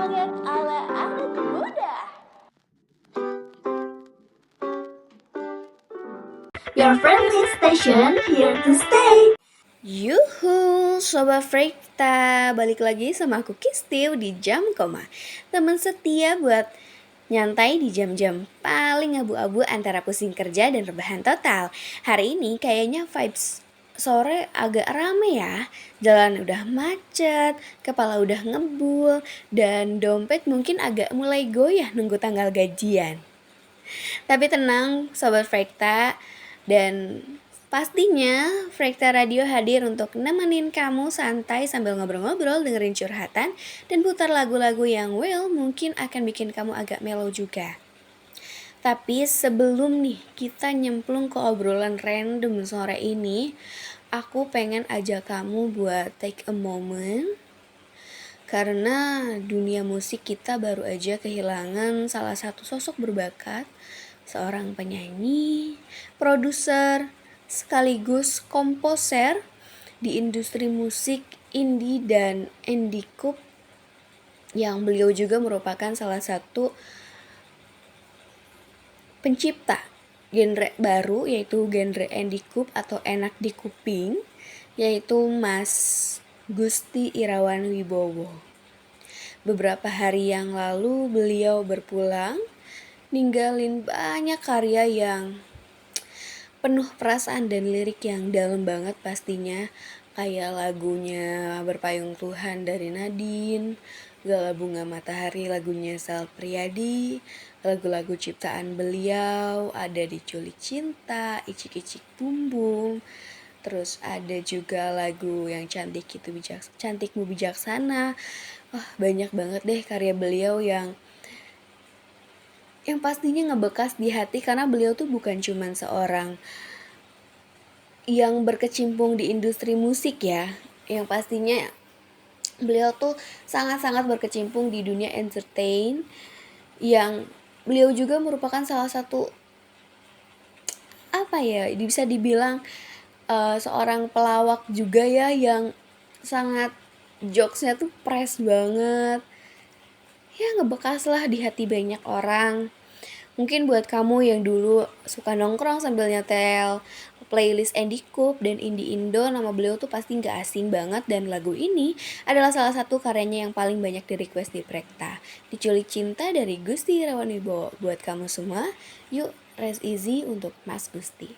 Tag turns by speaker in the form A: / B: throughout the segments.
A: semangat ala anak muda. Your friendly station here to stay.
B: Yuhu, Sobat Frekta, balik lagi sama aku Kistiu di Jam Koma. Teman setia buat nyantai di jam-jam paling abu-abu antara pusing kerja dan rebahan total. Hari ini kayaknya vibes sore agak rame ya. Jalan udah macet, kepala udah ngebul, dan dompet mungkin agak mulai goyah nunggu tanggal gajian. Tapi tenang Sobat Frekta, dan pastinya Frekta Radio hadir untuk nemenin kamu santai sambil ngobrol-ngobrol, dengerin curhatan, dan putar lagu-lagu yang mungkin akan bikin kamu agak mellow juga. Tapi sebelum nih kita nyemplung ke obrolan random sore ini, aku pengen ajak kamu buat take a moment. Karena dunia musik kita baru aja kehilangan salah satu sosok berbakat, seorang penyanyi, produser, sekaligus komposer di industri musik indie dan indie pop, yang beliau juga merupakan salah satu pencipta genre baru, yaitu genre indie pop atau enak di kuping, yaitu Mas Gusti Irawan Wibowo. Beberapa hari yang lalu beliau berpulang, ninggalin banyak karya yang penuh perasaan dan lirik yang dalam banget pastinya. Kayak lagunya Berpayung Tuhan dari Nadine, Gala Bunga Matahari lagunya Sal Priadi, lagu-lagu ciptaan beliau ada Diculik Cinta, Icik-icik Bumbung, terus ada juga lagu yang Cantikmu Bijaksana. Wah, banyak banget deh karya beliau yang pastinya ngebekas di hati, karena beliau tuh bukan cuman seorang yang berkecimpung di industri musik ya, yang pastinya beliau tuh sangat-sangat berkecimpung di dunia entertain, yang beliau juga merupakan salah satu bisa dibilang seorang pelawak juga ya, yang sangat jokesnya tuh fresh banget ya, ngebekas lah di hati banyak orang. Mungkin buat kamu yang dulu suka nongkrong sambil nyetel playlist indie pop dan indie Indo, nama beliau tuh pasti gak asing banget. Dan lagu ini adalah salah satu karyanya yang paling banyak di request di Frekta, Diculik Cinta dari Gusti Irawan Wibowo. Buat kamu semua, yuk rest easy untuk Mas Gusti.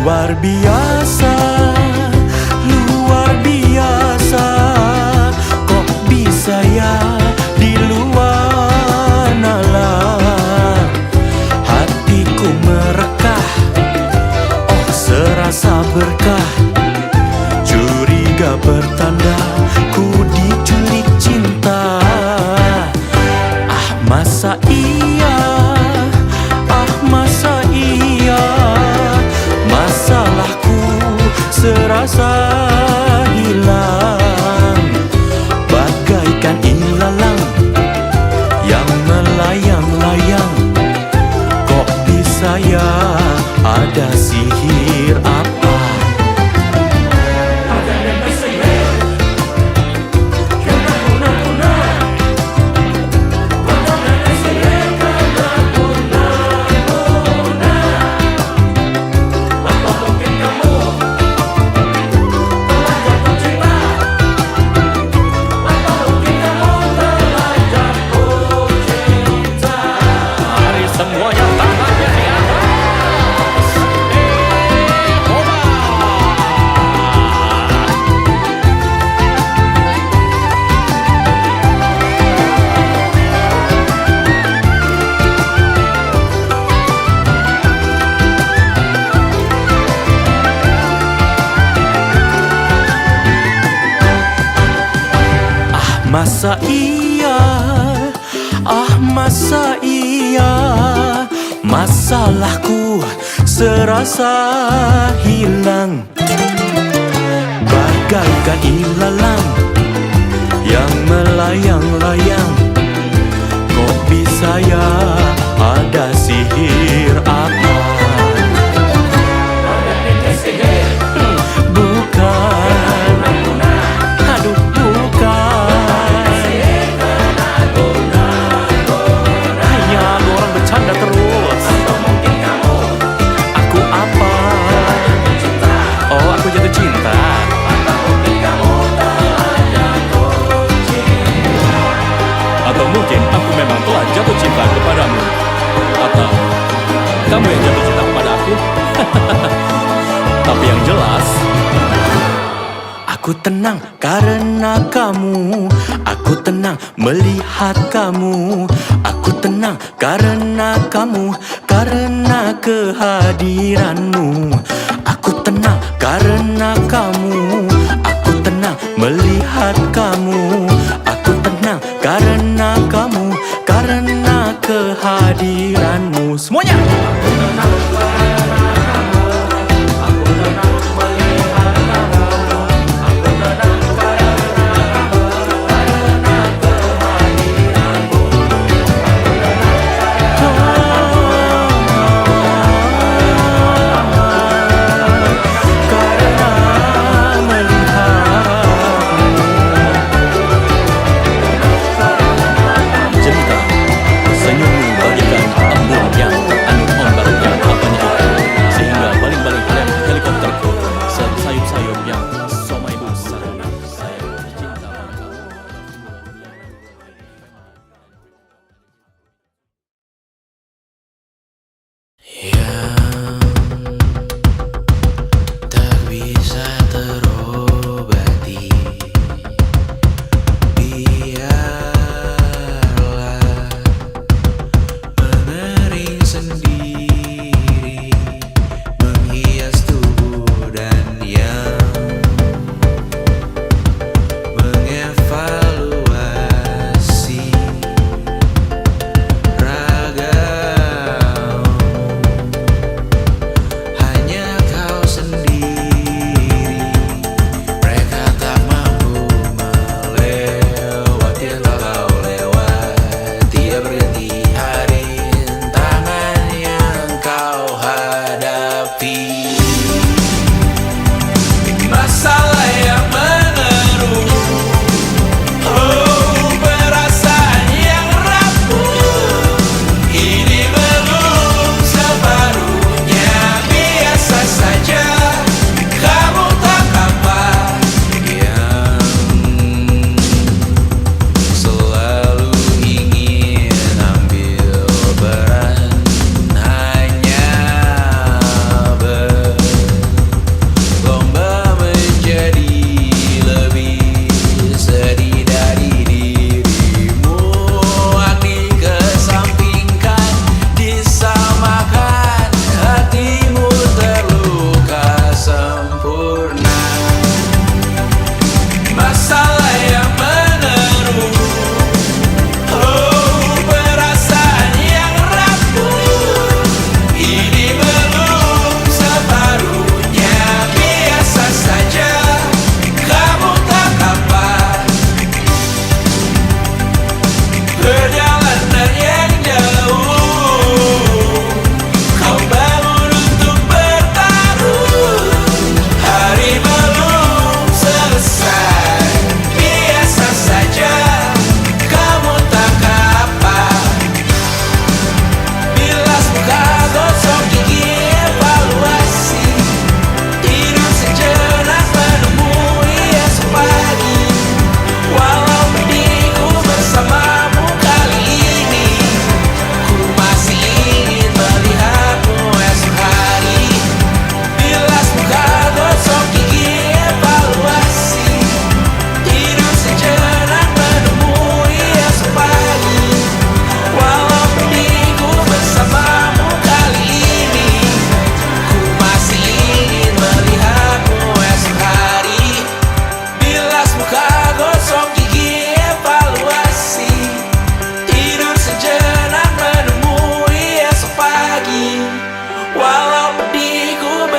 C: Luar biasa, luar biasa, kok bisa ya di luar nalar. Hatiku merekah, oh serasa berkah, curiga bertanda ku diculik cinta. Ah masa iya, ah masa iya, masalahku serasa hilang, bagaikan ilalang yang melayang-layang. Kok bisa ya, ada sihir apa? Masa iya, ah masa iya, masalahku serasa hilang, bagaikan ilalang yang melayang-layang. Kok bisa percaya ada sihir apa. Bukan, aduh bukan. Hanya lu orang bercanda terus. Aku apa? Oh, aku jatuh cinta. Atau mungkin aku memang telah jatuh cinta kepadamu. Atau kamu yang jatuh cinta kepada aku. Tapi yang jelas, aku tenang karena kamu. Aku tenang melihat kamu. Aku tenang karena kamu, karena kehadiranmu. Aku tenang karena kamu. Aku tenang melihat kamu. Aku tenang karena kamu, karena kehadiranmu. Semuanya.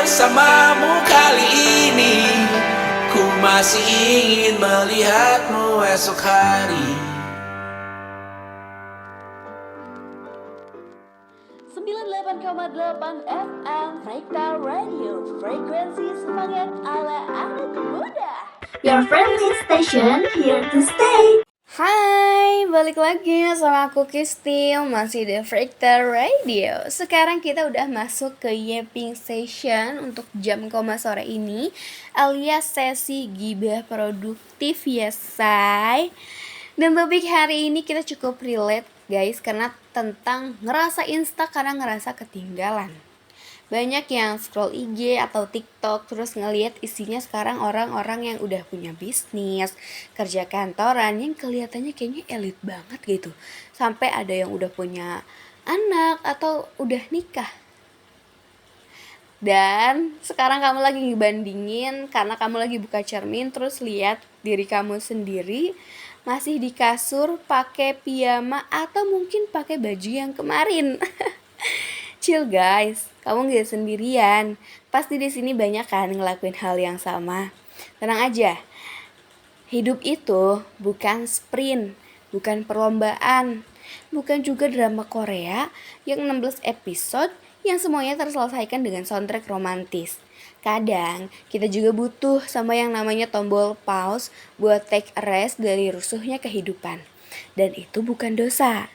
D: bersamamu kali ini. Ku masih ingin melihatmu esok hari.
B: 98,8 FM Frekta Radio, frekuensi semangat ala anak muda.
A: Your friendly station here to stay.
B: Hai, balik lagi sama aku Kistil, masih di Frekta Radio. Sekarang kita udah masuk ke yapping session untuk jam koma sore ini, alias sesi gibah produktif ya say. Dan topik hari ini kita cukup relate guys, karena tentang ngerasa insta karena ngerasa ketinggalan. Banyak yang scroll IG atau TikTok terus ngelihat isinya sekarang orang-orang yang udah punya bisnis, kerja kantoran yang kelihatannya kayaknya elit banget gitu. Sampai ada yang udah punya anak atau udah nikah. Dan sekarang kamu lagi ngebandingin karena kamu lagi buka cermin terus lihat diri kamu sendiri masih di kasur pakai piyama atau mungkin pakai baju yang kemarin. Chill guys, kamu gak sendirian. Pasti di sini banyak kan ngelakuin hal yang sama. Tenang aja. Hidup itu bukan sprint, bukan perlombaan, bukan juga drama Korea yang 16 episode yang semuanya terselesaikan dengan soundtrack romantis. Kadang kita juga butuh sama yang namanya tombol pause buat take a rest dari rusuhnya kehidupan. Dan itu bukan dosa.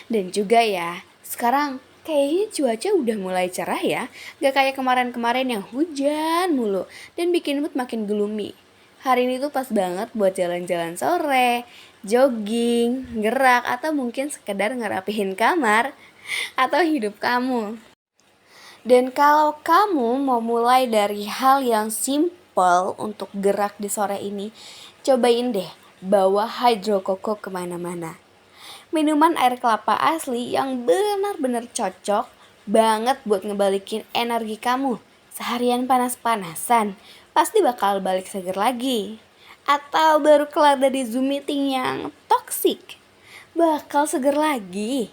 B: Dan juga ya, sekarang kayaknya cuaca udah mulai cerah ya. Gak kayak kemarin-kemarin yang hujan mulu dan bikin mood makin gloomy. Hari ini tuh pas banget buat jalan-jalan sore, jogging, gerak, atau mungkin sekedar ngerapihin kamar atau hidup kamu. Dan kalau kamu mau mulai dari hal yang simple untuk gerak di sore ini, cobain deh bawa hydro koko kemana-mana. Minuman air kelapa asli yang benar-benar cocok banget buat ngebalikin energi kamu. Seharian panas-panasan, pasti bakal balik seger lagi. Atau baru kelar dari Zoom meeting yang toksik, bakal seger lagi.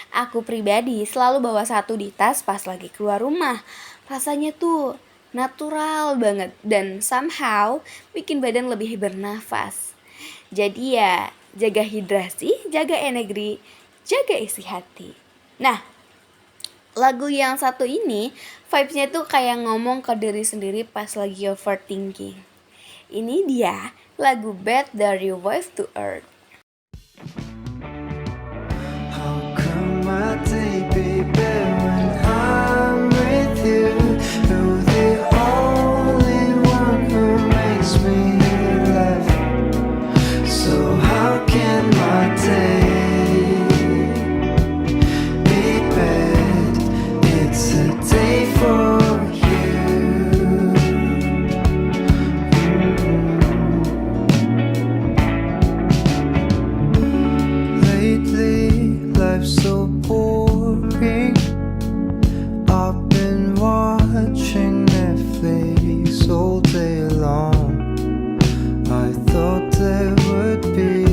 B: Aku pribadi selalu bawa satu di tas pas lagi keluar rumah. Rasanya tuh natural banget dan somehow bikin badan lebih bernafas. Jadi ya, jaga hidrasi, jaga energi, jaga isi hati. Nah, lagu yang satu ini vibes-nya tuh kayak ngomong ke diri sendiri pas lagi overthinking. Ini dia lagu Bad dari Wave to Earth.
E: My day be better when I'm with you. You're the only one who makes me laugh. So how can my day be bad? It's a day for you. Lately, life's so boring. I've been watching Netflix all day long. I thought there would be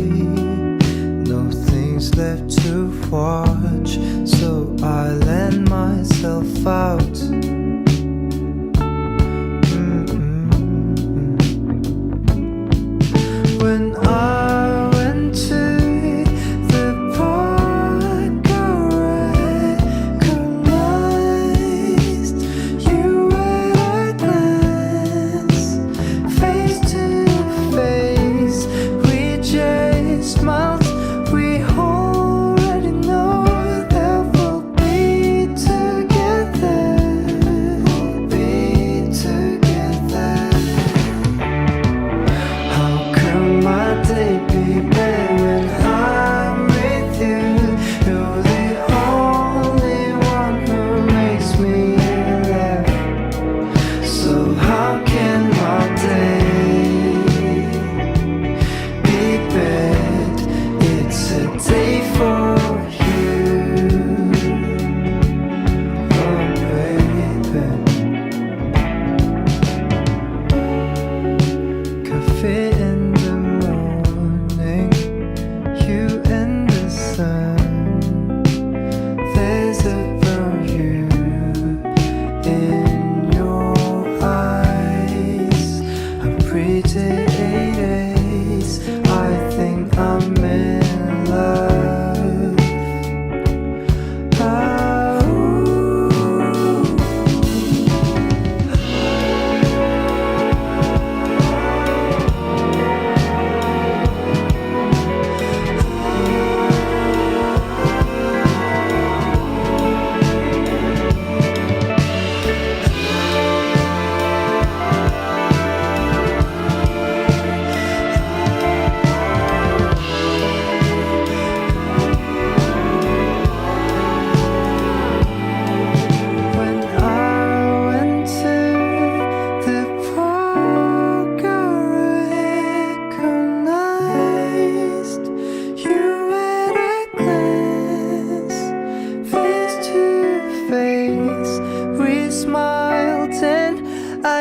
E: no things left to watch, so I let myself out. When I went to the park, I recognized you at a glance. Face to face, we just smiled. We already know that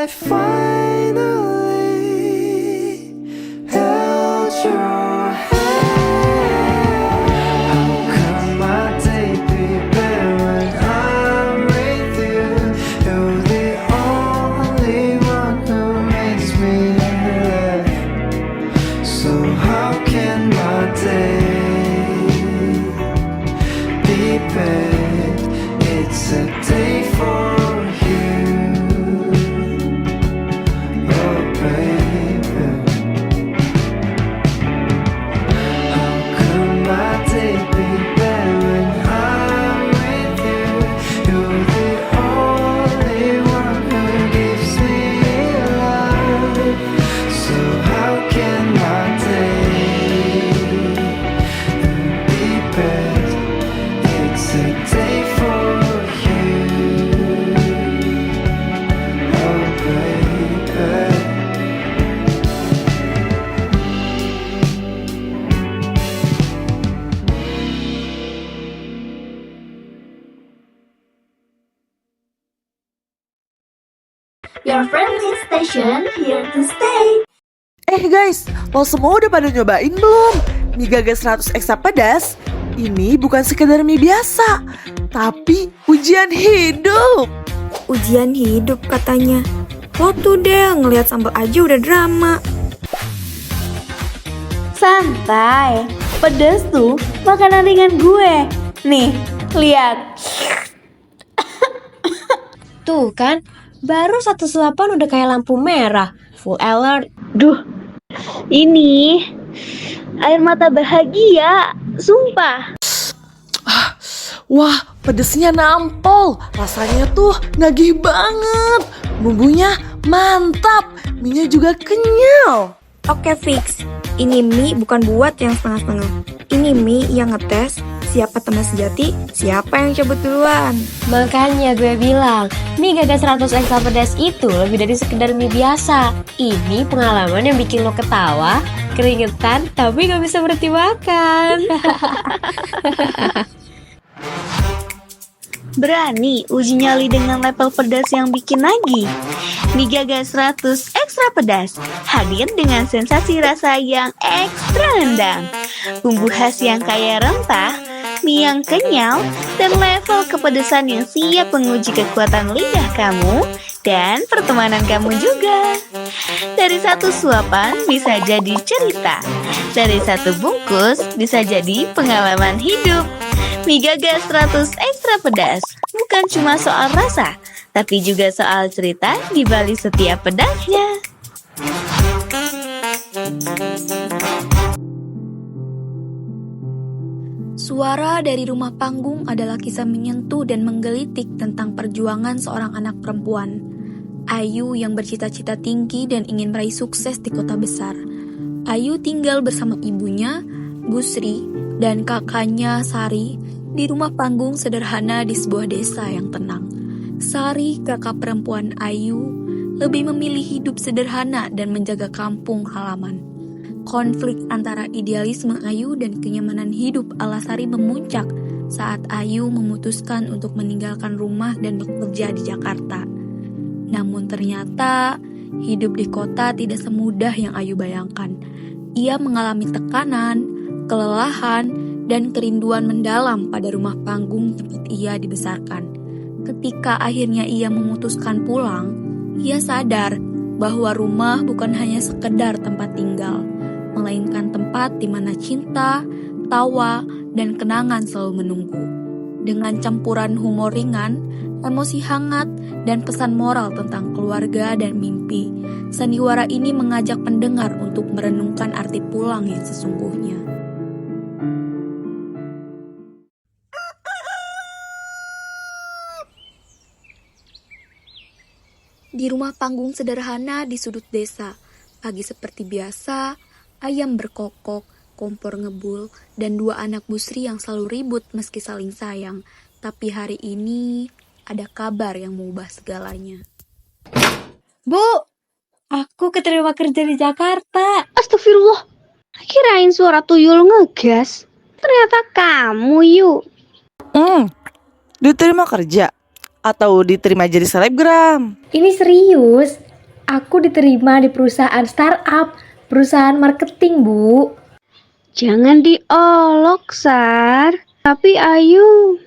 E: I finally held your hand. How could my day be better when I'm with you? You're the only one who makes me laugh. So how can my day be bad? It's a day for you, oh baby. How could my day be bad when I'm with you? You're the only one who gives me life. So how can my day be bad? It's a day for you, oh baby.
A: Your friendly station here to stay.
F: Guys, lo semua udah pada nyobain belum? Mie Gaga 100 ekstra pedas? Ini bukan sekedar mie biasa, tapi ujian hidup.
G: Ujian hidup katanya. Lo tuh deh ngelihat sambal aja udah drama.
B: Santai, pedas tuh makanan ringan gue. Nih, lihat.
H: Tuh kan, baru satu suapan udah kayak lampu merah. Full alert.
B: Duh, ini air mata bahagia, sumpah.
F: Wah, pedesnya nampol. Rasanya tuh nagih banget. Bumbunya mantap. Mie-nya juga kenyal.
G: Oke fix, ini mie bukan buat yang setengah-setengah. Ini mie yang ngetes siapa teman sejati, siapa yang cabut duluan.
H: Makanya gue bilang, mie Gaga 100 ekstra pedas itu lebih dari sekedar mie biasa. Ini pengalaman yang bikin lo ketawa, keringetan, tapi gak bisa berhenti makan.
B: Berani uji nyali dengan level pedas yang bikin nagih? Mie Gaga 100 ekstra pedas hadir dengan sensasi rasa yang ekstra nendang, bumbu khas yang kaya rempah, mie yang kenyal, dan level kepedesan yang siap menguji kekuatan lidah kamu dan pertemanan kamu juga. Dari satu suapan bisa jadi cerita, dari satu bungkus bisa jadi pengalaman hidup. Mie Gaga 100 ekstra pedas bukan cuma soal rasa, tapi juga soal cerita di balik setiap pedasnya.
G: Suara dari rumah panggung adalah kisah menyentuh dan menggelitik tentang perjuangan seorang anak perempuan. Ayu yang bercita-cita tinggi dan ingin meraih sukses di kota besar. Ayu tinggal bersama ibunya, Busri, dan kakaknya Sari di rumah panggung sederhana di sebuah desa yang tenang. Sari, kakak perempuan Ayu, lebih memilih hidup sederhana dan menjaga kampung halaman. Konflik antara idealisme Ayu dan kenyamanan hidup ala Sari memuncak saat Ayu memutuskan untuk meninggalkan rumah dan bekerja di Jakarta. Namun ternyata hidup di kota tidak semudah yang Ayu bayangkan. Ia mengalami tekanan, kelelahan, dan kerinduan mendalam pada rumah panggung tempat ia dibesarkan. Ketika akhirnya ia memutuskan pulang, ia sadar bahwa rumah bukan hanya sekedar tempat tinggal, melainkan tempat di mana cinta, tawa, dan kenangan selalu menunggu. Dengan campuran humor ringan, emosi hangat, dan pesan moral tentang keluarga dan mimpi, sandiwara ini mengajak pendengar untuk merenungkan arti pulang yang sesungguhnya. Di rumah panggung sederhana di sudut desa, pagi seperti biasa, ayam berkokok, kompor ngebul, dan dua anak Busri yang selalu ribut meski saling sayang. Tapi hari ini ada kabar yang mengubah segalanya.
H: Bu, aku keterima kerja di Jakarta.
I: Astagfirullah, kirain suara tuyul ngegas. Ternyata kamu, Yu.
F: Diterima kerja? Atau diterima jadi selebgram?
H: Ini serius, Aku diterima di perusahaan startup, perusahaan marketing, Bu.
I: Jangan diolok, Sar. Tapi Ayu,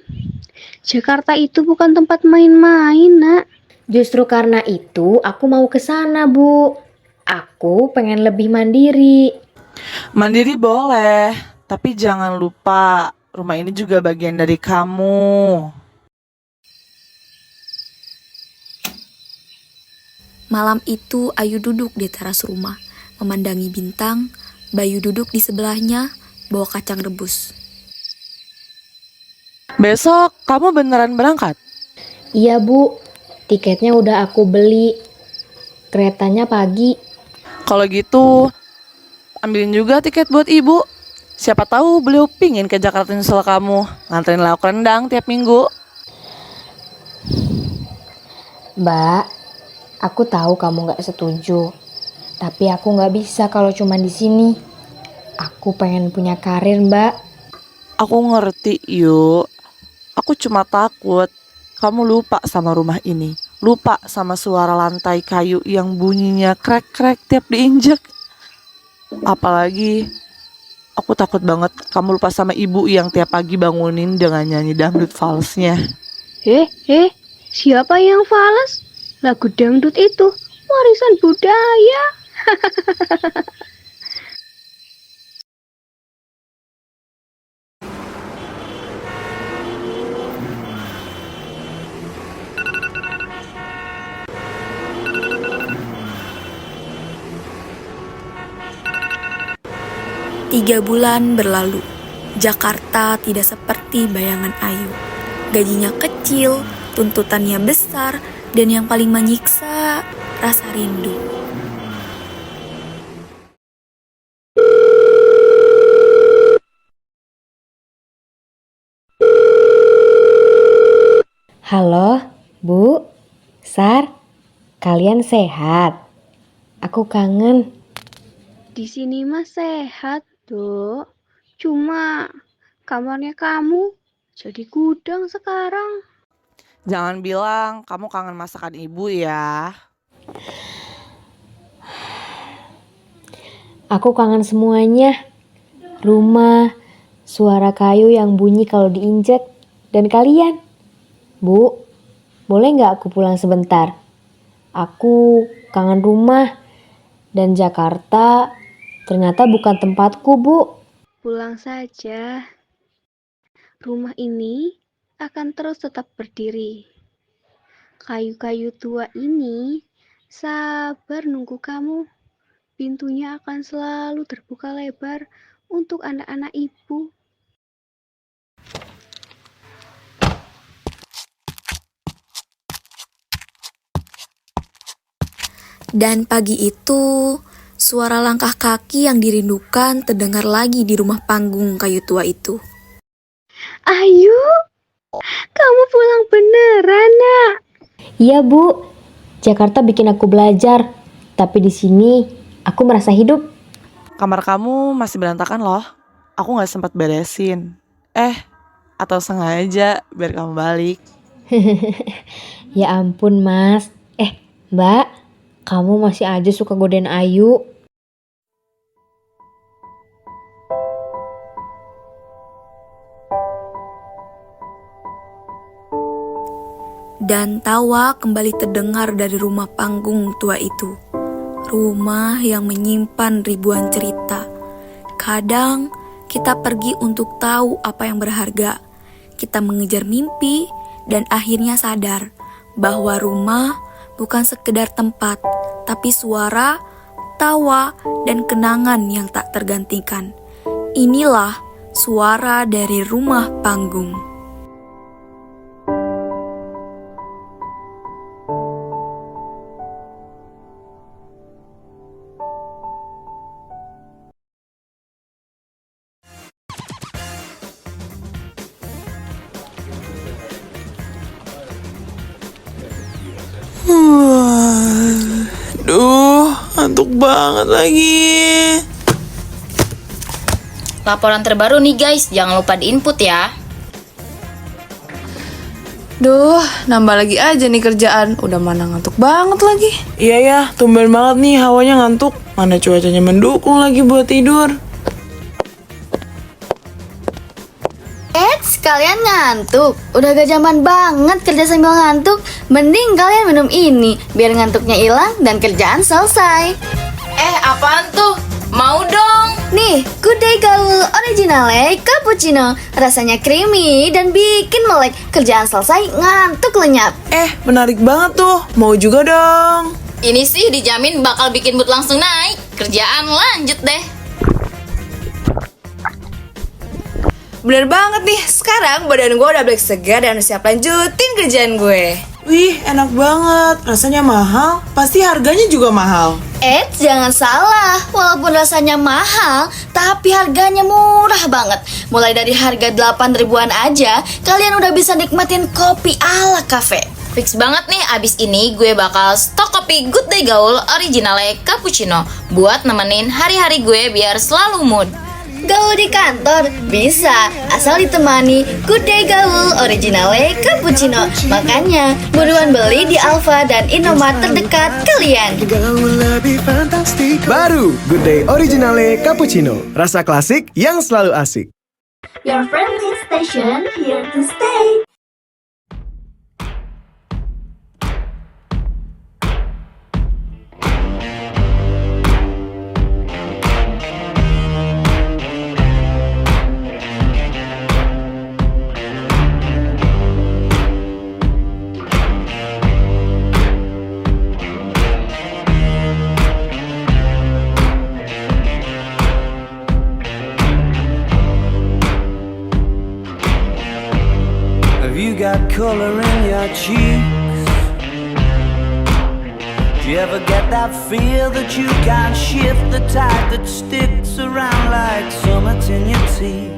I: Jakarta itu bukan tempat main-main, Nak.
H: Justru karena itu aku mau ke sana, Bu. Aku pengen lebih mandiri.
F: Mandiri boleh, tapi jangan lupa rumah ini juga bagian dari kamu.
G: Malam itu Ayu duduk di teras rumah, memandangi bintang. Bayu duduk di sebelahnya, bawa kacang rebus.
F: Besok kamu beneran berangkat?
H: Iya, Bu. Tiketnya udah aku beli. Keretanya pagi.
F: Kalau gitu, ambilin juga tiket buat ibu. Siapa tahu beliau pingin ke Jakarta nyusul kamu, nganterin lauk rendang tiap minggu.
H: Mbak, aku tahu kamu gak setuju. Tapi aku gak bisa kalau cuma di sini. Aku pengen punya karir, Mbak.
F: Aku ngerti, yuk. Aku cuma takut kamu lupa sama rumah ini. Lupa sama suara lantai kayu yang bunyinya krek-krek tiap diinjek. Apalagi, aku takut banget kamu lupa sama ibu yang tiap pagi bangunin dengan nyanyi dangdut valsnya.
I: Siapa yang fales? Lagu dangdut itu warisan budaya.
G: Tiga bulan berlalu. Jakarta tidak seperti bayangan Ayu. Gajinya kecil, tuntutannya besar, dan yang paling menyiksa, rasa rindu.
H: Halo, Bu, Sar, kalian sehat? Aku kangen.
I: Di sini mah sehat, Dok. Cuma kamarnya kamu jadi gudang sekarang.
F: Jangan bilang kamu kangen masakan ibu ya.
H: Aku kangen semuanya. Rumah, suara kayu yang bunyi kalau diinjek, dan kalian. Bu, boleh nggak aku pulang sebentar? Aku kangen rumah, dan Jakarta ternyata bukan tempatku, Bu.
I: Pulang saja. Rumah ini akan terus tetap berdiri. Kayu-kayu tua ini sabar nunggu kamu. Pintunya akan selalu terbuka lebar untuk anak-anak ibu.
G: Dan pagi itu, suara langkah kaki yang dirindukan terdengar lagi di rumah panggung kayu tua itu.
I: Ayu, kamu pulang beneran, Nak?
H: Iya, Bu. Jakarta bikin aku belajar, tapi di sini aku merasa hidup.
F: Kamar kamu masih berantakan loh. Aku gak sempat beresin. Atau sengaja biar kamu balik.
H: Ya ampun, Mas. Mbak, kamu masih aja suka godain Ayu.
G: Dan tawa kembali terdengar dari rumah panggung tua itu. Rumah yang menyimpan ribuan cerita. Kadang kita pergi untuk tahu apa yang berharga. Kita mengejar mimpi dan akhirnya sadar bahwa rumah bukan sekedar tempat, tapi suara, tawa, dan kenangan yang tak tergantikan. Inilah suara dari rumah panggung.
J: Duh, ngantuk banget lagi.
K: Laporan terbaru nih guys, jangan lupa diinput ya. Duh, nambah lagi aja nih kerjaan. Udah mana ngantuk banget lagi.
J: Iya ya, tumben banget nih hawanya ngantuk. Mana cuacanya mendukung lagi buat tidur.
B: Kalian ngantuk? Udah gak zaman banget kerja sambil ngantuk. Mending kalian minum ini, biar ngantuknya hilang dan kerjaan selesai.
K: Apaan tuh? Mau dong.
B: Nih, Good Day Gaul Originale Cappuccino. Rasanya creamy dan bikin melek. Kerjaan selesai, ngantuk lenyap.
J: Menarik banget tuh. Mau juga dong.
K: Ini sih dijamin bakal bikin mood langsung naik. Kerjaan lanjut deh. Bener banget nih, sekarang badan gue udah balik segar dan siap lanjutin kerjaan gue.
J: Wih, enak banget. Rasanya mahal, pasti harganya juga mahal.
B: Jangan salah, walaupun rasanya mahal, tapi harganya murah banget. Mulai dari harga 8 ribuan aja, kalian udah bisa nikmatin kopi ala cafe.
K: Fix banget nih, abis ini gue bakal stok kopi Good Day Gaul Originale Cappuccino buat nemenin hari-hari gue biar selalu mood.
B: Gaul di kantor bisa, asal ditemani Good Day Gaul Originale Cappuccino. Makanya buruan beli di Alfa dan Indomart terdekat kalian.
L: Baru Good Day Originale Cappuccino, rasa klasik yang selalu asik.
A: Your friendly station here to stay.
E: Got color in your cheeks. Do you ever get that feel that you can't shift, the type that sticks around like summits in your teeth?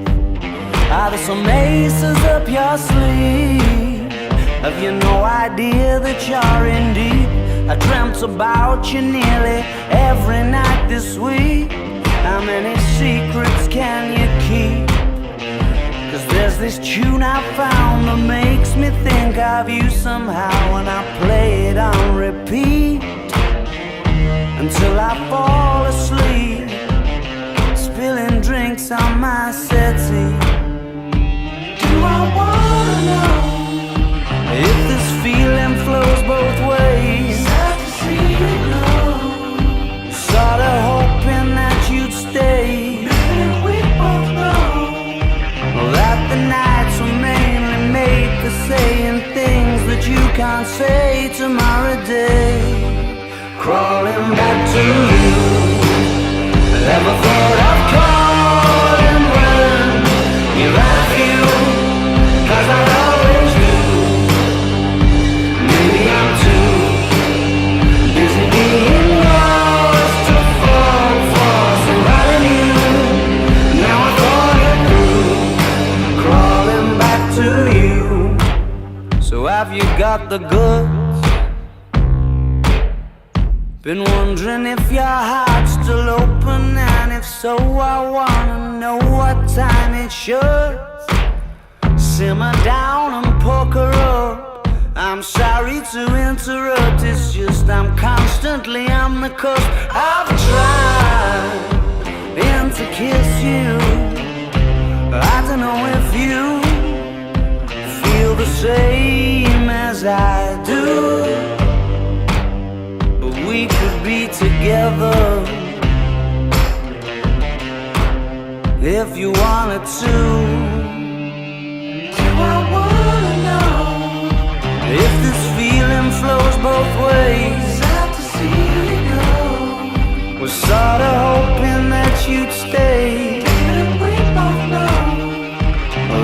E: Are there some aces up your sleeve? Have you no idea that you're in deep? I dreamt about you nearly every night this week. How many secrets can you keep? 'Cause there's this tune I found that makes me think of you somehow, and I play it on repeat until I fall asleep, spilling drinks on my settee. Do I wanna know if this feeling flows both ways? Sad to see you go. Sorta hoping that you'd stay. We both know that the nights were mainly made for saying things that you can't say tomorrow day. Crawling back to you, never thought of calling when you're out of you, 'cause I always do. Maybe I'm too busy being lost to fall for somebody new. Now I thought it through, crawling back to you. So have you got the goods? Been wondering if your heart's still open, and if so, I wanna know what time it should. Simmer down and poker up. I'm sorry to interrupt, it's just I'm constantly on the cusp. I've tried to kiss you. I don't know if you feel the same as I do, but we could be together if you wanted to. Do I wanna know if this feeling flows both ways? Sad to see you go. Was sorta hoping that you'd stay, and we both know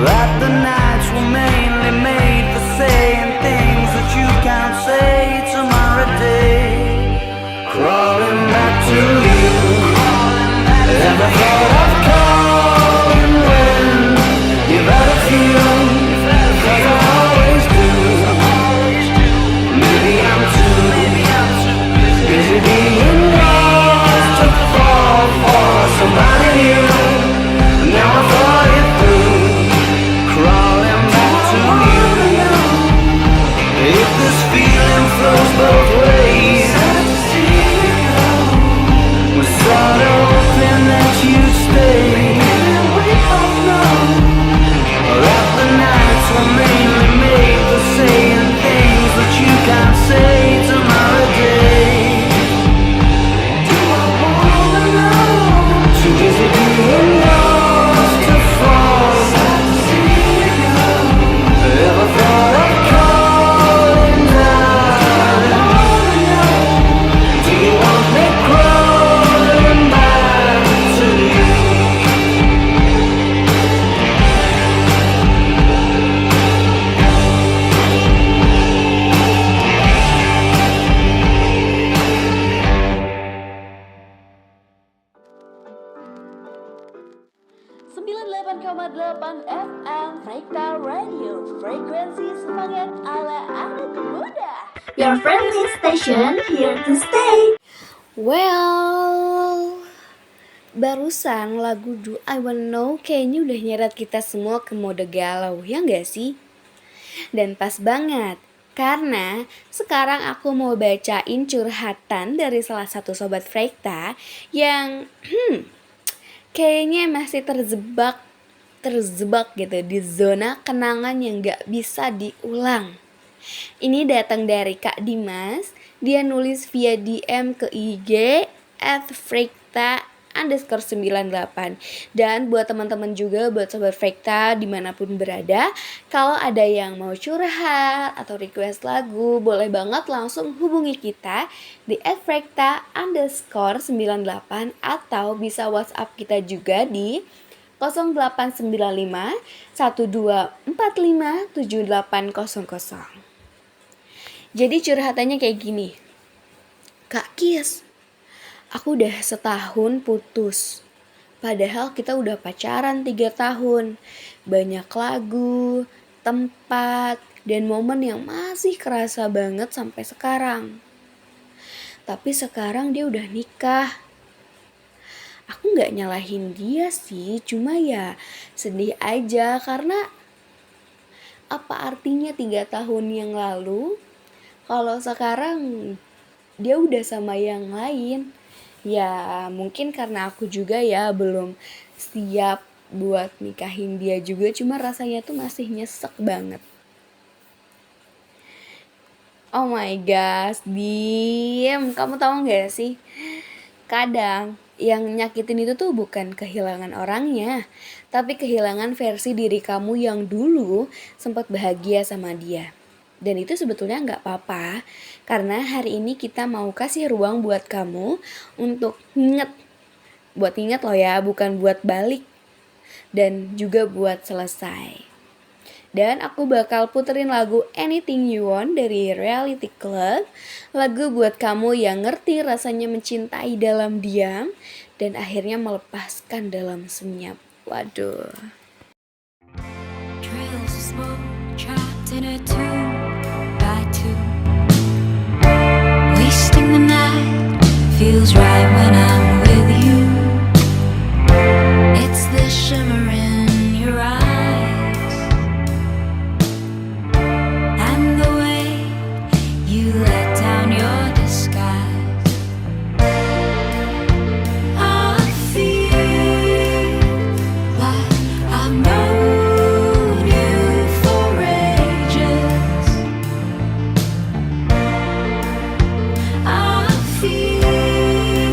E: that the nights were mainly made for saying things that you can't say tomorrow day. Crawling back to you, never thought of calling when you've had a few, 'cause I always do. Maybe I'm too busy being lost to fall for somebody.
B: frekuensi semangat ala anak muda.
A: Your friendly station here to stay.
B: Well, barusan lagu Do I Wanna Know kayaknya udah nyeret kita semua ke mode galau, ya nggak sih? Dan pas banget, karena sekarang aku mau bacain curhatan dari salah satu sobat Frekta yang kayaknya masih terjebak gitu di zona kenangan yang gak bisa diulang. Ini datang dari Kak Dimas. Dia nulis via DM ke IG @frekta_98. Dan buat teman-teman juga, buat sobat Frekta dimanapun berada, kalau ada yang mau curhat atau request lagu, boleh banget langsung hubungi kita di @frekta_98 atau bisa WhatsApp kita juga di 0895 1245 7800. Jadi curhatannya kayak gini. Kak Kis, aku udah setahun putus. Padahal kita udah pacaran 3 tahun. Banyak lagu, tempat, dan momen yang masih kerasa banget sampai sekarang. Tapi sekarang dia udah nikah. Aku gak nyalahin dia sih, cuma ya sedih aja karena apa artinya 3 tahun yang lalu kalau sekarang dia udah sama yang lain. Ya mungkin karena aku juga ya belum siap buat nikahin dia juga, cuma rasanya tuh masih nyesek banget. Oh my gosh, Dim, kamu tahu gak sih? Kadang yang nyakitin itu tuh bukan kehilangan orangnya, tapi kehilangan versi diri kamu yang dulu sempat bahagia sama dia. Dan itu sebetulnya gak apa-apa, karena hari ini kita mau kasih ruang buat kamu untuk inget. Buat inget loh ya, bukan buat balik. Dan juga buat selesai. Dan aku bakal puterin lagu Anything You Want dari Reality Club. Lagu buat kamu yang ngerti rasanya mencintai dalam diam dan akhirnya melepaskan dalam senyap. Waduh.
M: Trails of smoke trapped in a 2x2. Wasting the night feels right when I'm with you. It's the shimmer in your eyes and the way you let down your disguise. I feel like I've known you for ages. I feel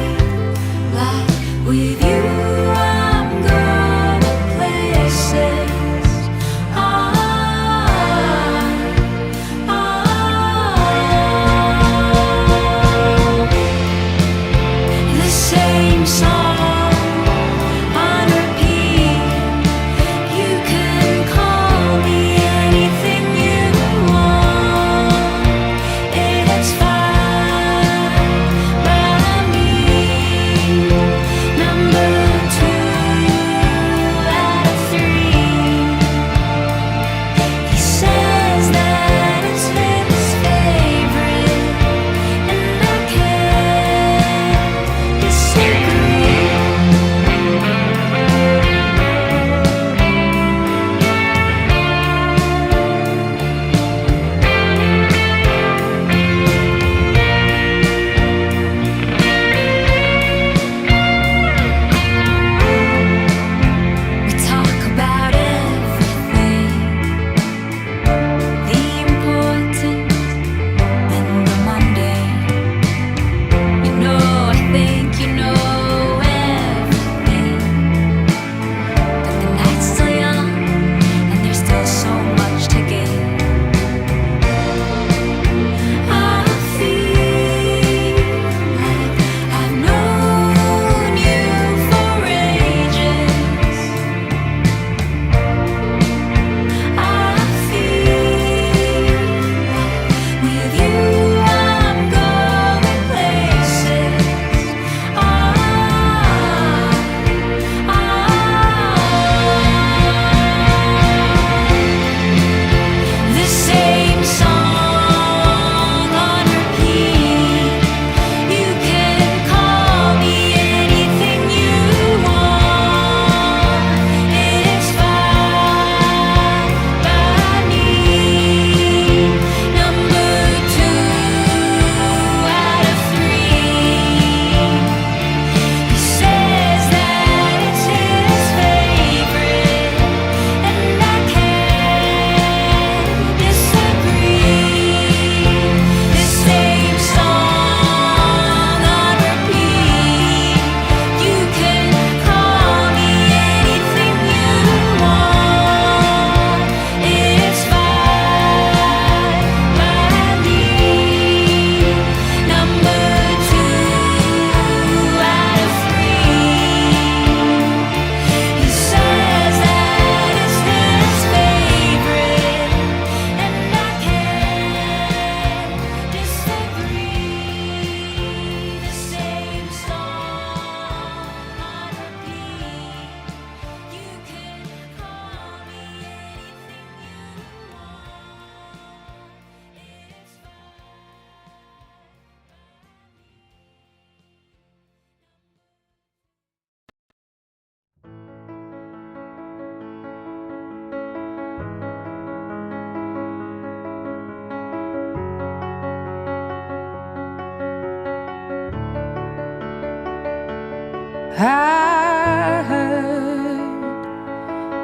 M: I heard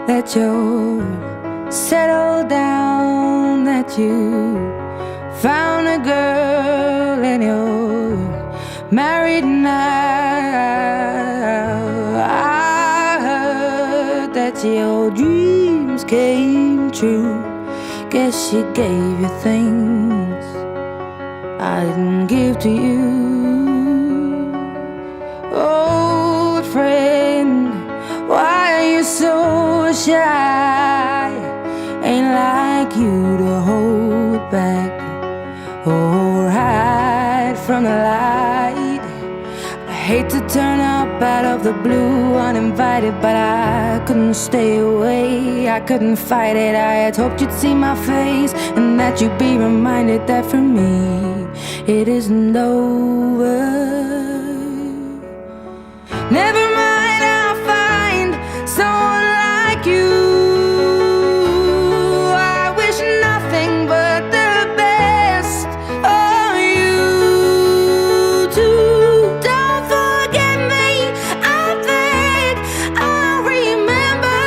M: that you're settled down, that you found a girl and you're married now. I heard that your dreams came true. Guess she gave you things I didn't give to you. Old friend, why are you so shy? Ain't like you to hold back or hide from the light. I hate to turn up out of the blue uninvited, but I couldn't stay away, I couldn't fight it. I had hoped you'd see my face and that you'd be reminded that for me it isn't over. Never mind, I'll find someone like you. I wish nothing but the best for you too. Don't forget me, I beg. I remember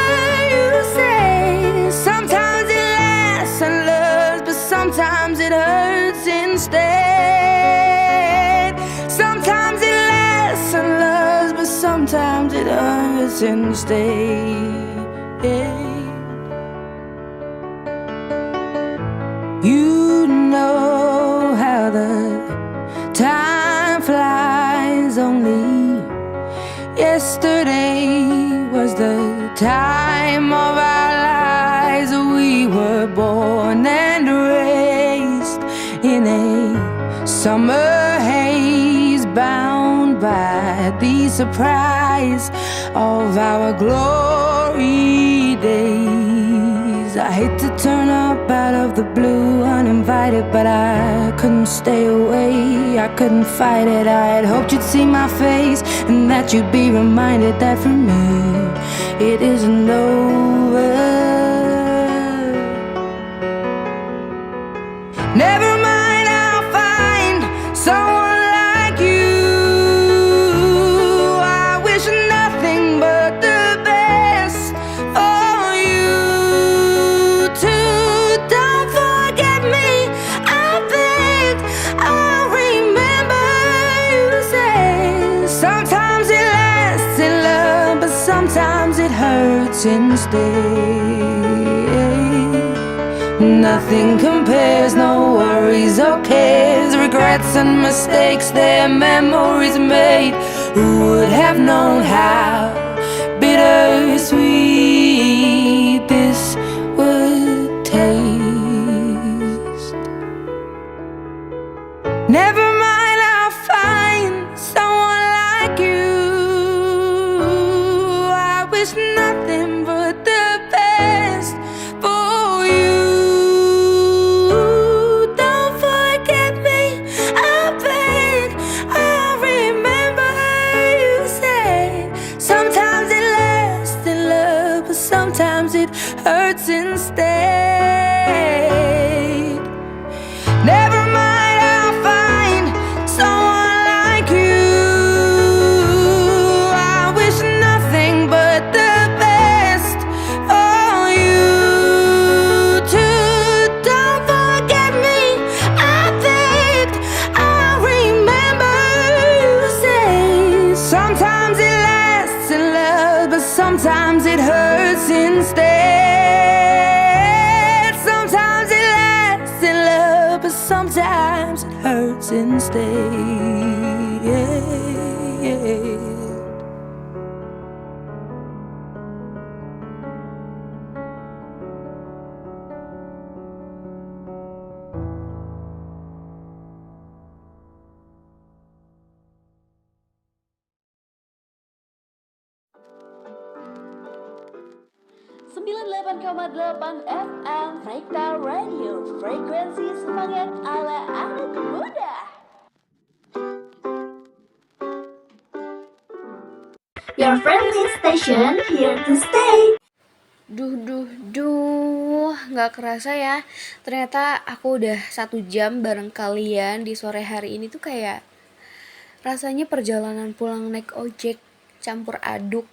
M: you say sometimes it lasts and loves, but sometimes it hurts instead. Sometimes it lasts and loves, but sometimes it hurts instead. You know how the time flies. Only yesterday was the time of our lives. We were born and raised in a summer haze, bound by the surprise of our glory days. I hate to turn up out of the blue uninvited, but I couldn't stay away, I couldn't fight it. I had hoped you'd see my face and that you'd be reminded that for me it isn't over. Never mind, I'll find someone like you. I wish nothing but the best for you too. Don't forget me, I beg. I remember you say sometimes it lasts in love, but sometimes it hurts instead. Nothing compares, no worries or cares, regrets and mistakes, their memories made. Who would have known how bittersweet this would taste? Never mind, I'll find someone like you. I wish nothing but the best for you. Don't forget me, I beg. I remember you say sometimes it lasts in love, but sometimes it hurts instead. Never mind, I'll find someone like you. I wish nothing but the best for you too. Don't forget me, I begged. I remember you say sometimes it lasts in love, but sometimes it hurts instead. Sometimes it lasts in love, but sometimes it hurts instead.
N: FM Frekta Radio, frekuensi semangat ala anak muda.
A: Your friendly station here to stay.
B: Nggak kerasa ya. Ternyata aku udah 1 jam bareng kalian di sore hari ini tuh kayak rasanya perjalanan pulang naik ojek campur aduk.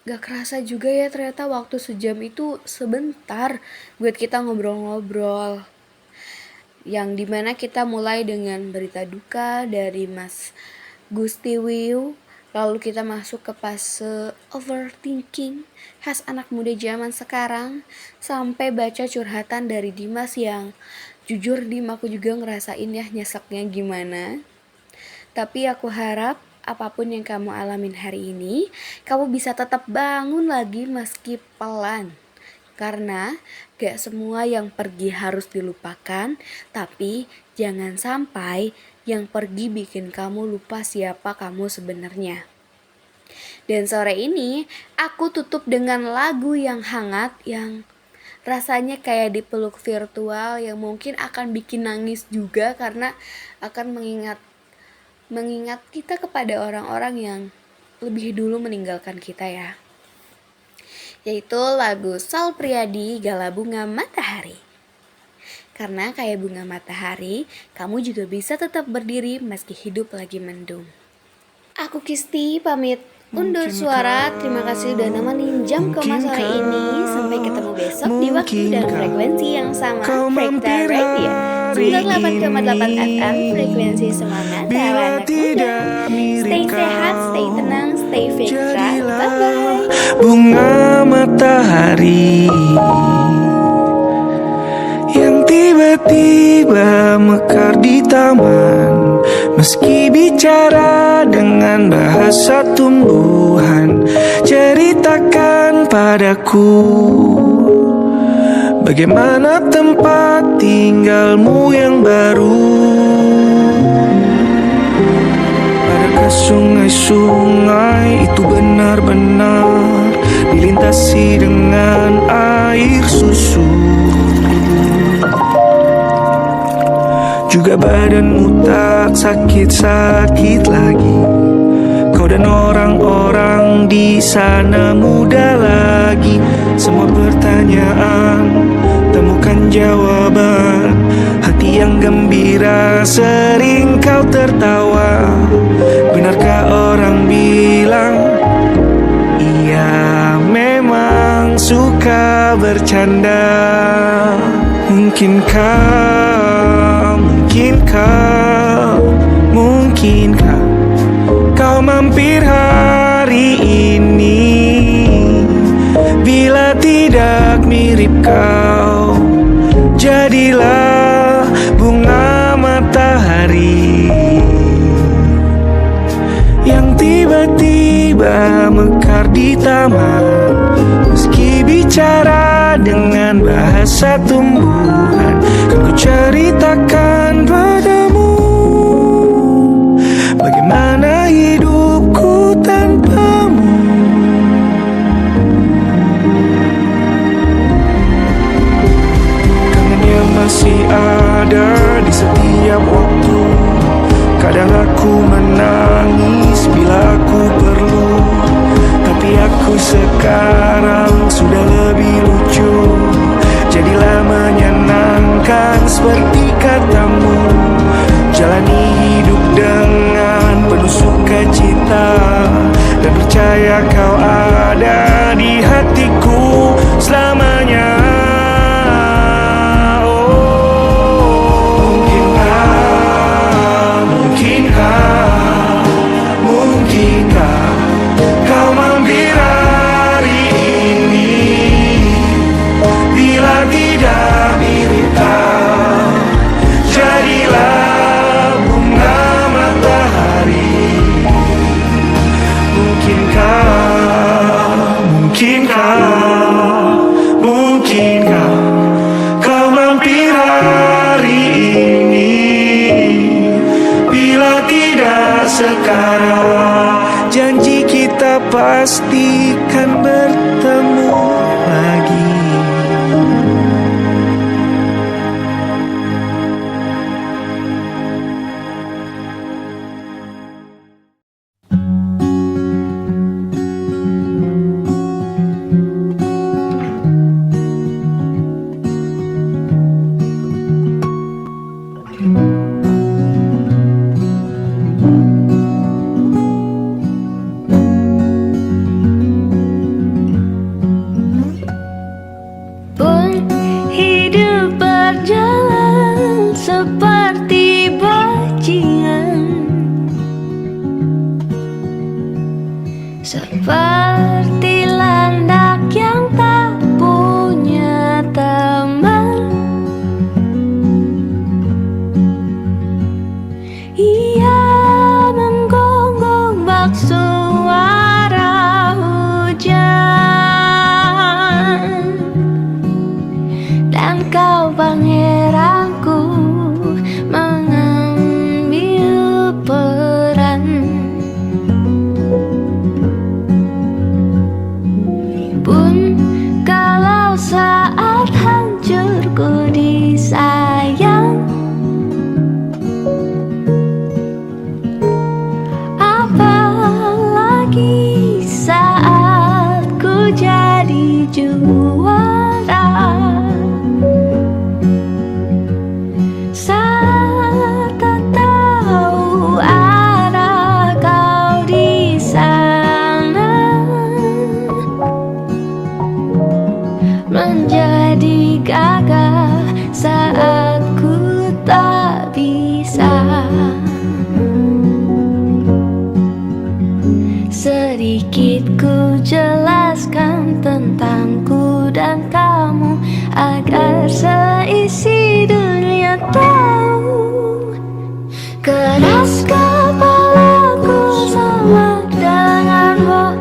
B: Gak kerasa juga ya ternyata waktu sejam itu sebentar buat kita ngobrol-ngobrol. Yang dimana kita mulai dengan berita duka dari Mas Gusti Wiu. Lalu kita masuk ke fase overthinking khas anak muda zaman sekarang. Sampai baca curhatan dari Dimas yang jujur aku juga ngerasain ya nyeseknya gimana. Tapi aku harap apapun yang kamu alamin hari ini, kamu bisa tetap bangun lagi meski pelan. Karena gak semua yang pergi harus dilupakan, tapi jangan sampai yang pergi bikin kamu lupa siapa kamu sebenarnya. Dan sore ini aku tutup dengan lagu yang hangat, yang rasanya kayak dipeluk virtual, yang mungkin akan bikin nangis juga karena akan mengingat kita kepada orang-orang yang lebih dulu meninggalkan kita ya. Yaitu lagu Sal Priadi, Gala Bunga Matahari. Karena kayak bunga matahari, kamu juga bisa tetap berdiri meski hidup lagi mendung. Aku Kisti pamit undur suara. Terima kasih udah nemenin Jam Koma sore ini. Sampai ketemu besok di waktu dan frekuensi yang sama. Frekta Radio 98,8 FM, frekuensi semangat ala anak muda. Stay sehat, stay tenang, stay Fekra. Bye-bye.
E: Bunga matahari yang tiba-tiba mekar di taman, meski bicara dengan bahasa tumbuhan, ceritakan padaku bagaimana tempat tinggalmu yang baru. Adakah sungai-sungai itu benar-benar dilintasi dengan air susu? Juga badanmu tak sakit-sakit lagi. Kau dan orang-orang di sana muda lagi. Semua pertanyaan temukan jawaban. Hati yang gembira sering kau tertawa. Benarkah orang bilang ia memang suka bercanda? Mungkinkah kau mampir hari ini? Bila tidak mirip kau, jadilah bunga matahari yang tiba-tiba mekar di taman, meski bicara dengan bahasa tumbuhan. Kan ku ceritakan padamu bagaimana hidupku tanpamu. Kangennya masih ada di setiap waktu. Kadang aku menangis bila aku perlu, tapi aku sekarang sudah lebih lucu. Jadilah menyenangkan seperti katamu. Jalani hidup dengan penuh sukacita, dan percaya kau ada di hatiku selamanya. Mungkinkah kau mampir hari ini? Bila tidak mirip kau, jadilah bunga matahari. Mungkinkah kau mampir hari ini? Bila tidak sekarang, janji kita pastikan bertemu lagi.
O: kau pangeranku mengambil peran. Pun kalau saat hancurku disayang, apalagi saat ku jadi juara. Saat tak tahu arah kau di sana, menjadi gagah saat ku tak bisa. Sedikit ku jelaskan tentangku dan kamu agar seisi dunia tahu. Keras kepalaku sama denganmu,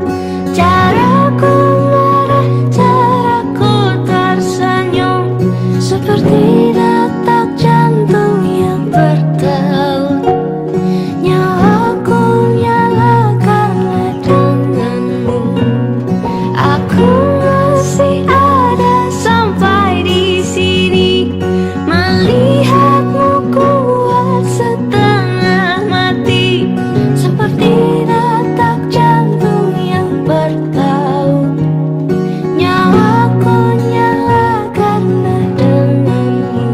O: caraku marah, caraku tersenyum, seperti detak jantung yang bertaut. Nyawaku nyala karena denganmu. Aku masih ada sampai di sini, melihatmu kuat setengah mati, seperti detak jantung yang bertaut. Nyawaku nyala karena denganmu.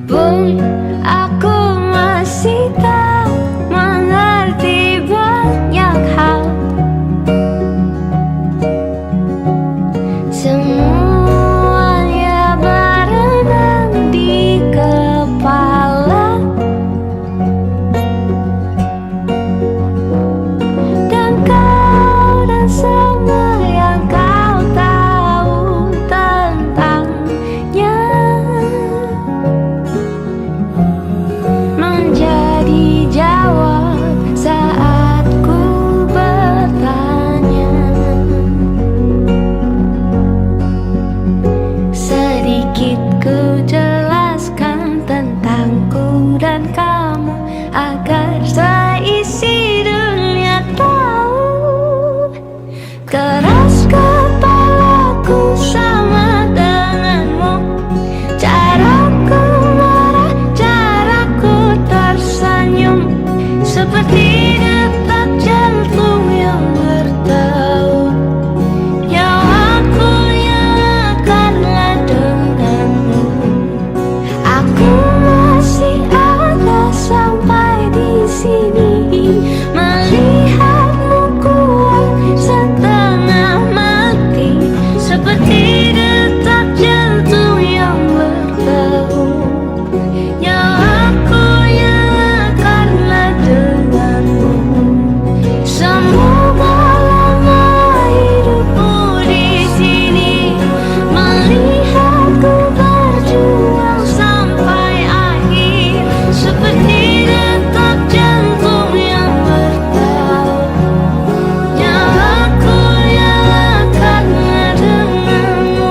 O: Pun aku masih tak mengerti banyak hal. Semuanya berenang di kepala, dan kau dan semua yang kau tahu tentangnya menjadi jawab saat ku bertanya. Sedikit ku jelaskan tentangku dan kamu agar seisi dunia tahu. Keras kepalaku sama denganmu, caraku marah, caraku tersenyum, seperti detak jantung yang bertaut. Nyawaku nyala karena denganmu. Aku masih ada sampai di sini, melihatmu kuat setengah mati, seperti detak jantung yang bertaut. Nyawaku nyala karena denganmu. Semoga lama hidupku di sini, melihatku berjuang sampai akhir, seperti detak jantung yang bertaut. Nyawaku nyala karena denganmu.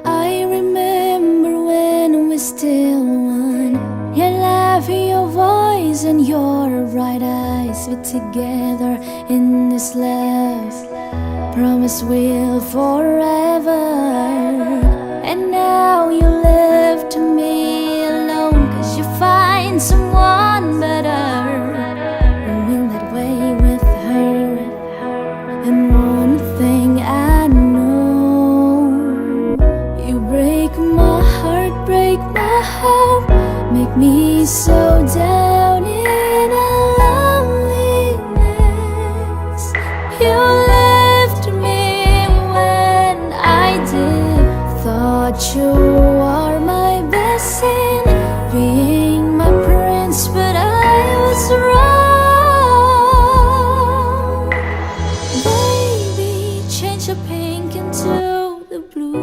O: I remember when we still one. Your laugh, your voice, and your bright eyes fit together in this love. Promise we'll forever. And now you left me alone, 'cause you find someone better. And will that way with her. And one thing I know, you break my heart, break my hope, make me so down in a loneliness. You left me when I did. Thought you are my best in being my prince, but I was wrong. Baby, change the pink into the blue.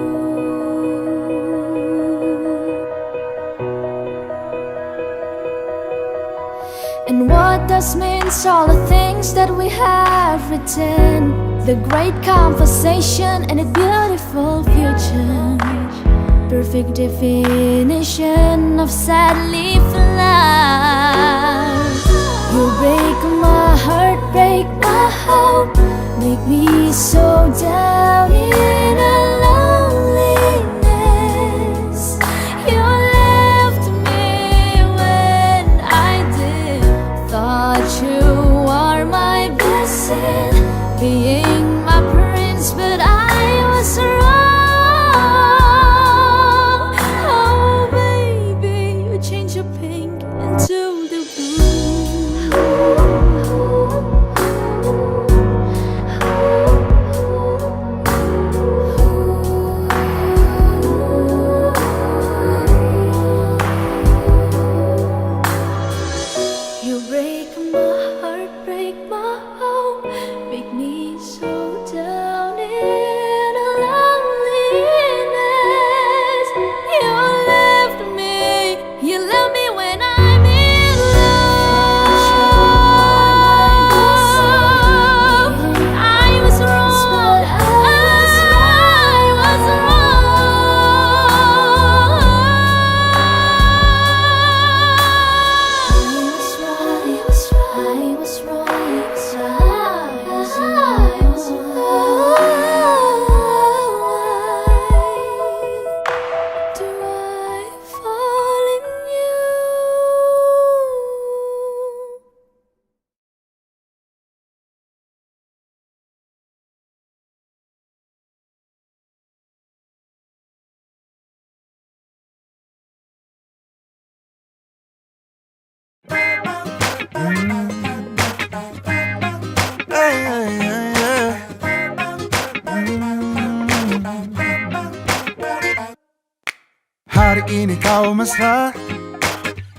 O: And what does means all the things that we have written, the great conversation and a beautiful future, perfect definition of sadly flawed. You break my heart, break my hope, make me so down in a loneliness. You left me when I did. Thought you are my best in being my prince, but I was wrong. Oh baby, you change your pink into the You break my heart, break my hope, make me so down in a loneliness. You left me, you left me when I'm in love. I was wrong, I was
P: Hari ini kau mesra,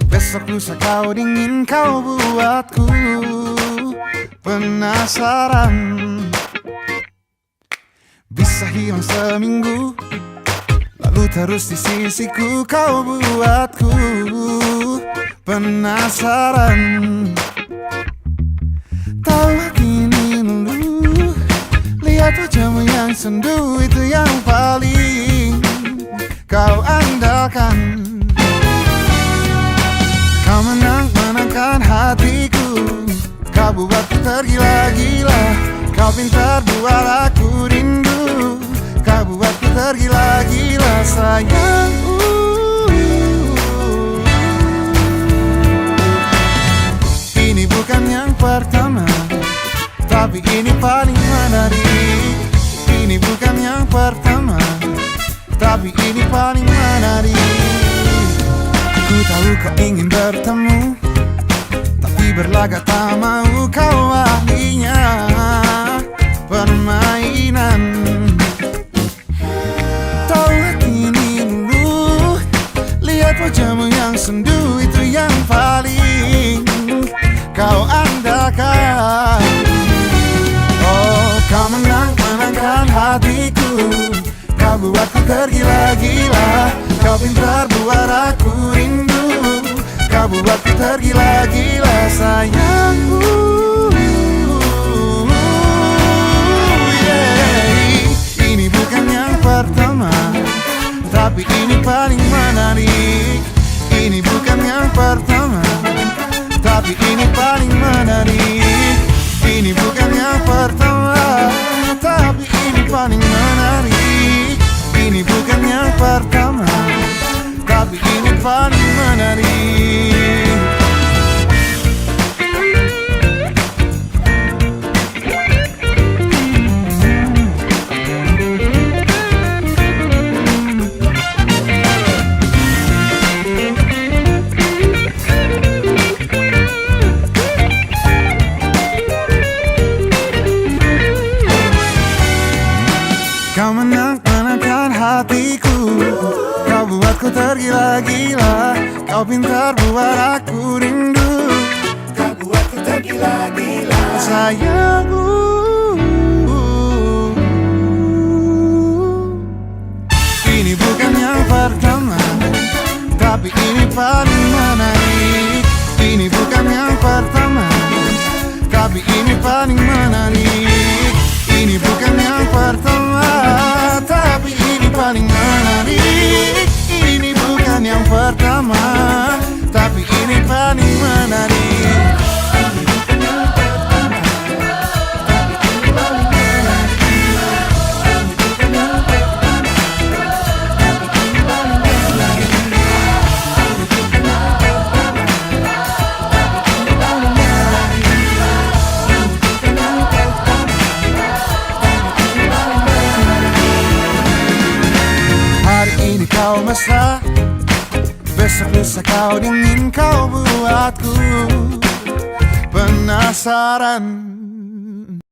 P: besok lusa kau dingin, kau buatku penasaran. Bisa hilang seminggu, lalu terus di sisiku, kau buatku penasaran. Tahu hati ini luluh, lihat wajahmu yang sendu, itu yang paling kau andalkan. Kau menangkan hatiku, kau buatku tergila-gila. Kau pintar buat aku rindu, kau buatku tergila-gila sayang. Ini bukan yang pertama, tapi ini paling menarik. Ini bukan yang pertama, tapi ini paling menarik. Ku tahu kau ingin bertemu, tapi berlagak tak mau, kau ahlinya permainan. Tahu hati ini dulu, lihat wajahmu yang sendu, itu yang paling kau andalkan. Oh, kau menangkan hatiku, kau buatku tergila-gila. Kau pintar buat aku rindu, kau buatku tergila-gila sayangku. Ini bukan yang pertama, tapi ini paling menarik. Ini bukan yang pertama, tapi ini paling menarik. Ini bukan yang pertama, tapi ini paling menarik. Ini bukan yang pertama, tapi ini paling menarik. tergila-gila. Kau pintar buat aku rindu. Kau buatku tergila-gila. Sayangku, ini bukan yang pertama, tapi ini paling menarik. Ini bukan yang pertama, tapi ini paling menarik. Ini bukan yang pertama, tapi ini paling menarik. Ini bukan yang pertama, tapi ini paling menarik. Kau mesra, besok lusa kau dingin, kau buatku penasaran.